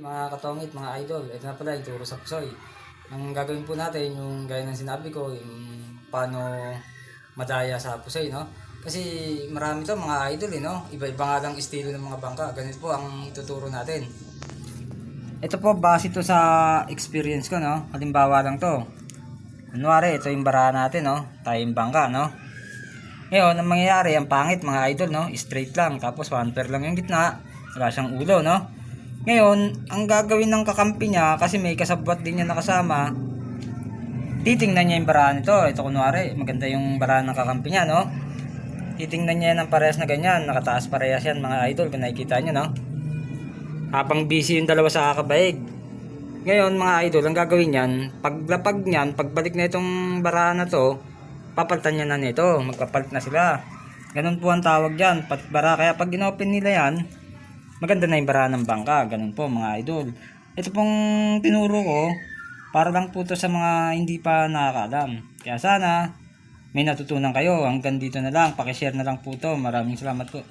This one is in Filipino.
Mga katongit, mga idol, ito na pala ituro sa Pusoy. Ang gagawin po natin, yung gaya ng sinabi ko, yung paano madaya sa Pusoy, no? Kasi marami to mga idol, no? Iba-iba nga lang estilo ng mga bangka. Ganito po ang ituturo natin. Ito po, base to sa experience ko, no? Halimbawa lang to. Kunwari, ito yung barahan natin, no? Tayong bangka, no? Ngayon, ang mangyayari, ang pangit, mga idol, no? Straight lang, tapos one pair lang yung gitna. Wala siyang ulo, no? Ngayon, ang gagawin ng kakampi niya, kasi may kasabwat din niya nakasama, titingnan niya yung barahan nito. Ito kunwari, maganda yung barahan ng kakampi niya, no? Titingnan niya ng parehas na ganyan, nakataas parehas yan mga idol, kung nakikita niyo, no? Habang busy yung dalawa sa kakabaig. Ngayon mga idol, ang gagawin niyan, paglapag niyan, pagbalik na itong barahan na to, papalitan niya na nito, magpapalit na sila. Ganun po ang tawag diyan, palit bara. Kaya pag inopen nila yan, maganda na yung barahan ng bangka. Ganun po mga idol. Ito pong tinuro ko, para lang po to sa mga hindi pa nakakaalam. Kaya sana, may natutunan kayo. Hanggang dito na lang, pakishare na lang po to. Maraming salamat po.